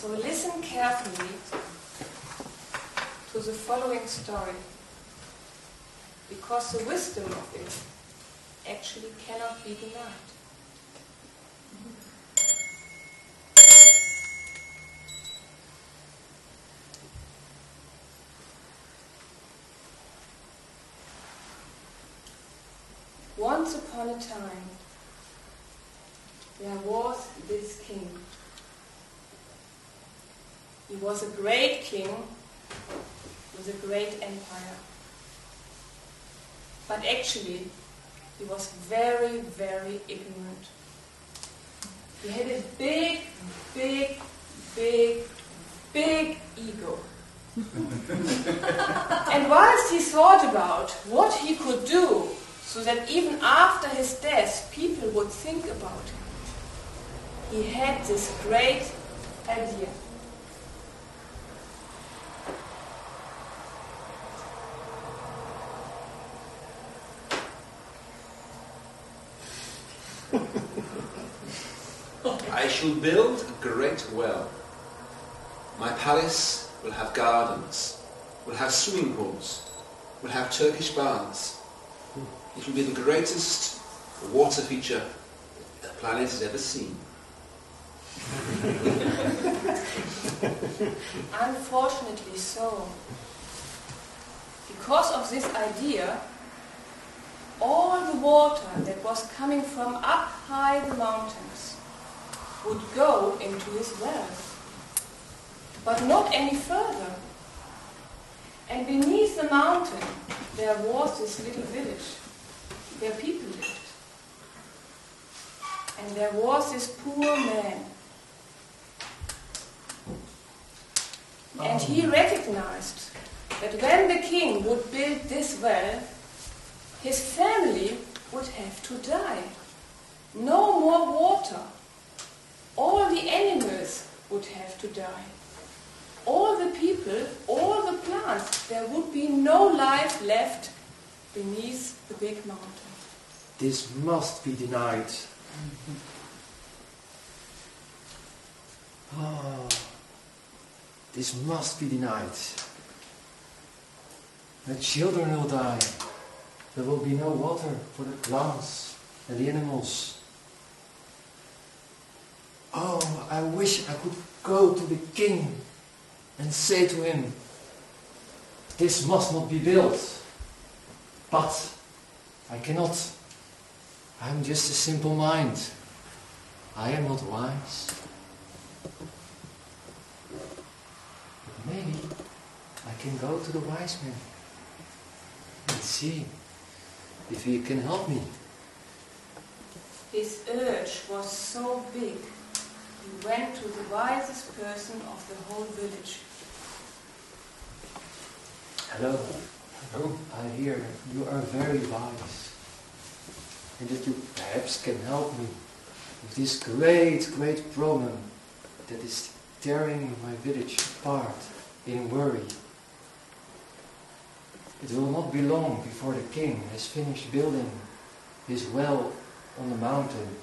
So listen carefully to the following story, because the wisdom of it actually cannot be denied. Once upon a time, there was this king. He was a great king with a great empire. But actually, he was very, very ignorant. He had a big, big, big, big ego. And whilst he thought about what he could do so that even after his death people would think about him, he had this great idea. I shall build a great well. My palace will have gardens, will have swimming pools, will have Turkish baths. It will be the greatest water feature the planet has ever seen. Unfortunately so. Because of this idea, all the water that was coming from up high the mountains would go into his well, but not any further. And beneath the mountain there was this little village where people lived. And there was this poor man. And he recognized that when the king would build this well, his family would have to die. No more water. All the animals would have to die. All the people, all the plants, there would be no life left beneath the big mountain. This must be denied. Oh, this must be denied. The children will die. There will be no water for the plants and the animals. Oh, I wish I could go to the king and say to him, this must not be built. But I cannot. I am just a simple mind. I am not wise. But maybe I can go to the wise man and see if he can help me. His urge was so big, he went to the wisest person of the whole village. Hello. Hello. I hear you are very wise, and that you perhaps can help me with this great, great problem that is tearing my village apart in worry. It will not be long before the king has finished building his well on the mountain,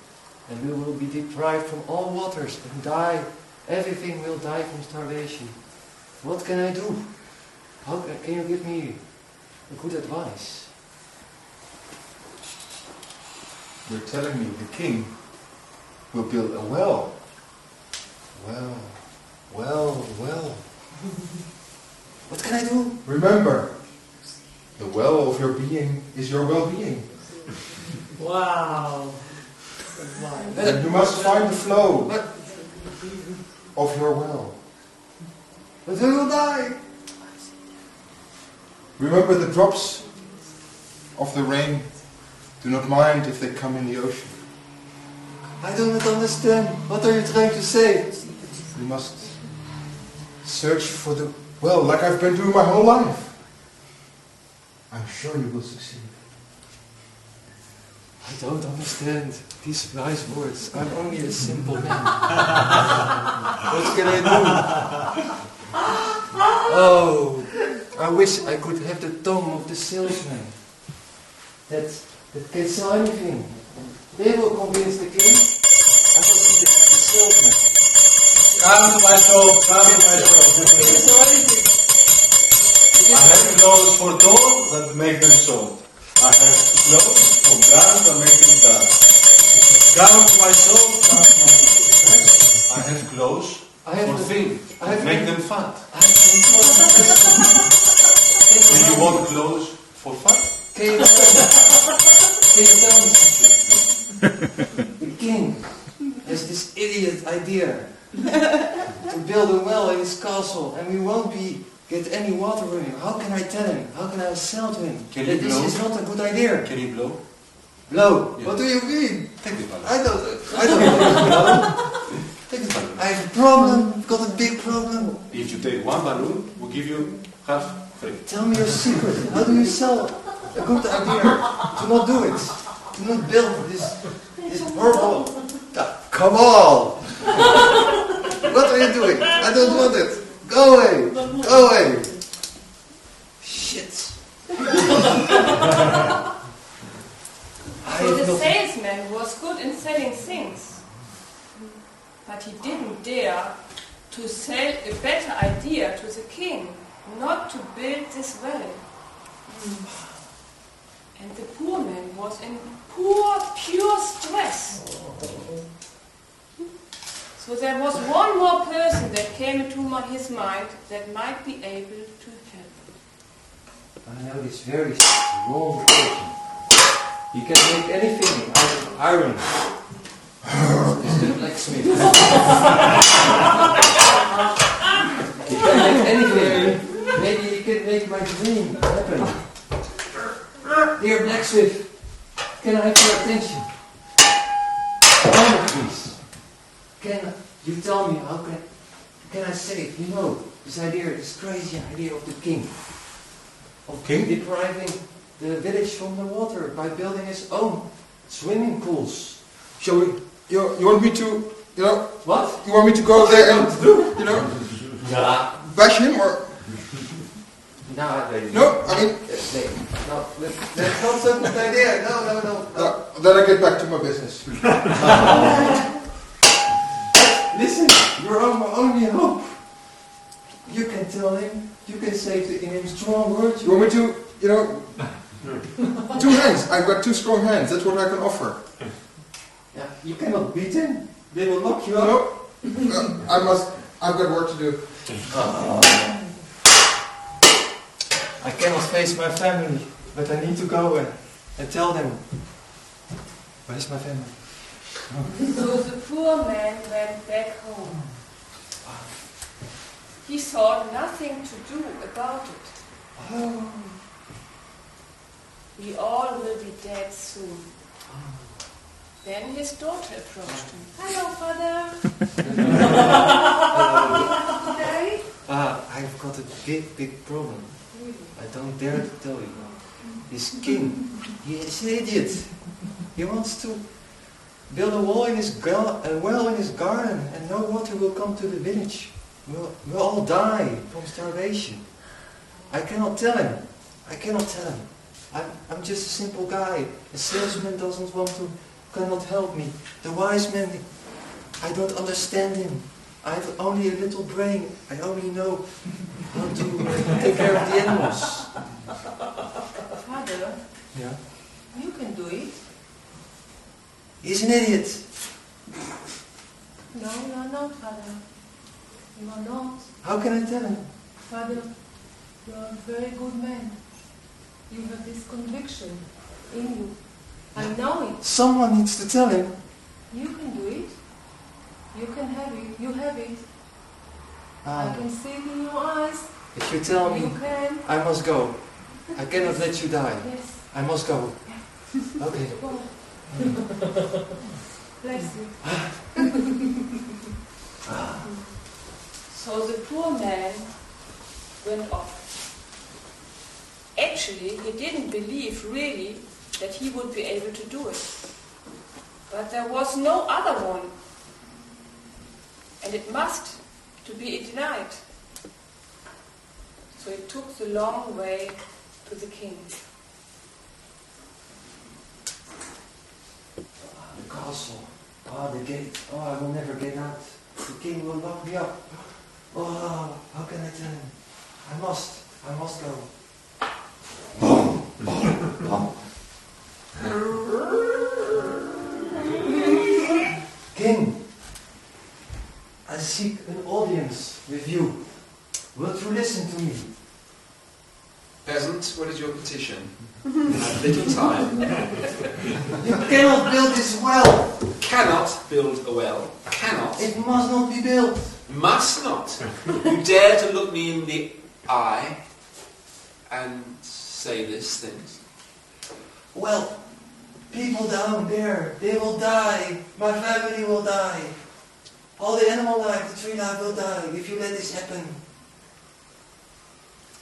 and we will be deprived from all waters and die. Everything will die from starvation. What can I do? How can you give me a good advice? You're telling me the king will build a well. Well. What can I do? Remember, the well of your being is your well-being. Wow. And you must find the flow of your well. But we will die. Remember the drops of the rain. Do not mind if they come in the ocean. I do not understand. What are you trying to say? You must search for the well like I've been doing my whole life. I'm sure you will succeed. I don't understand these wise words. I'm only a simple man. What can I do? Oh, I wish I could have the tongue of the salesman. That can sell anything. They will convince the king. I will see the salesman. Come to my soul, come to my soul. I have clothes for doors that make them so. I have clothes for glass that make them dark. Come to my soul, come to my soul. I have clothes for thin that make them fat. And you want clothes for fat? Can you tell me something? The king has this idiot idea to build a well in his castle, and we won't get any water from him. How can I tell him? How can I sell to him Can that he this blow? is not a good idea? Can you blow? Blow? Yeah. What do you mean? Take the balloon. I don't know. Take the balloon. I have a problem. I've got a big problem. If you take one balloon, we'll give you half free. Tell me your secret. How do you sell a good idea? Do not do it. Do not build this horrible. Come on! What are you doing? I don't want it. Go away. Go away. Shit. So the salesman was good in selling things, but he didn't dare to sell a better idea to the king, not to build this well. And the poor man was in pure stress. So there was one more person that came into his mind that might be able to help. I know this very strong person. He can make anything out of iron. He's the blacksmith. He can make anything. Maybe he can make my dream happen. Dear blacksmith, can I have your attention? Moment, please. Can you tell me how can I say it? You know, this idea, this crazy idea of the king. Of depriving the village from the water by building his own swimming pools. Shall we? You want me to, What? You want me to go there and, bash him or? No, No, I mean. No, that's not such an idea. No. Then I get back to my business. Listen, you're our only hope. You can tell him. You can say to him strong words. You want me to, 2 hands. I've got 2 strong hands. That's what I can offer. Yeah, you cannot beat him. They will lock you up. No, I've got work to do. I cannot face my family, but I need to go and tell them. Where's my family? So the poor man went back home. He thought nothing to do about it. Oh. We all will be dead soon. Then his daughter approached him. Hello, father. Daddy? I've got a big problem. I don't dare to tell you. This king, he is an idiot. He wants to build a well in his garden, and no water will come to the village. We'll all die from starvation. I cannot tell him. I'm just a simple guy. A salesman cannot help me. The wise man, I don't understand him. I have only a little brain. I only know how to take care of the animals. Father, Yeah. you can do it. He's an idiot. No, father. You are not. How can I tell him? Father, you are a very good man. You have this conviction in you. I know it. Someone needs to tell him. You can do it. You can have it. You have it. I can see it in your eyes. If you tell me, You can. I must go. I cannot let you die. Yes. I must go. Okay. Go. Bless you. So the poor man went off. Actually, he didn't believe really that he would be able to do it. But there was no other one. And it must to be denied. So he took the long way to the king. The castle. The gate. I will never get out. The king will lock me up. Oh, how can I tell him? I must go. King, I seek an audience with you. Wilt you listen to me? Peasant, what is your petition? I have little time. You cannot build this well. Cannot build a well. Cannot. It must not be built. Must not. You dare to look me in the eye and say these things? Well, people down there, they will die. My family will die. All the animal life, the tree life will die if you let this happen.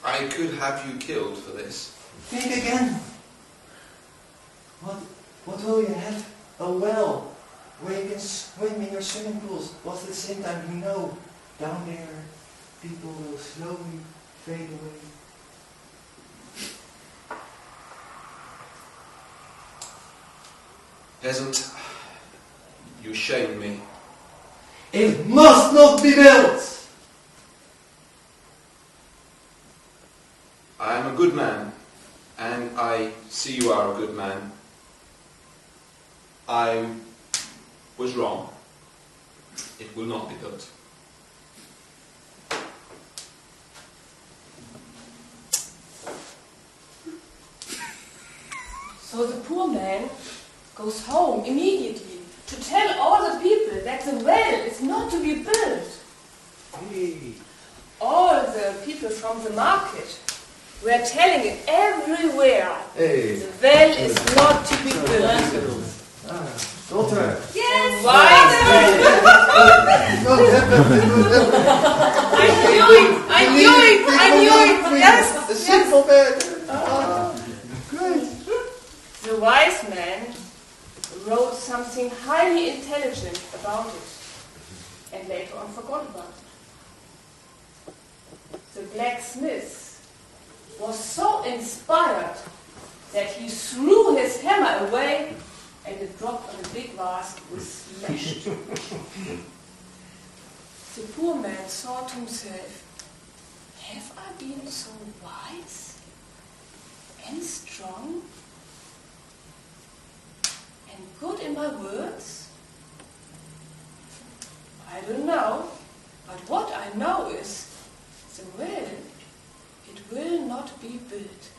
I could have you killed for this. Think again. What will you have? A well where you can swim in your swimming pools, whilst at the same time you know down there people will slowly fade away. Peasant, you shame me. It must not be built! I am a good man, and I see you are a good man. I was wrong. It will not be built. So the poor man goes home immediately to tell all the people that the well is not to be built. Hey. All the people from the market were telling it everywhere. Hey. The well is not to be built. Daughter. Yes, wise man. I knew it. Yes, A simple man. Good. The wise man wrote something highly intelligent about it and later on forgot about it. The blacksmith was so inspired that he threw his hammer away and it dropped on a big vase and was smashed. The poor man thought to himself, have I been so wise and strong and good in my words? I don't know, but what I know is the well, it will not be built.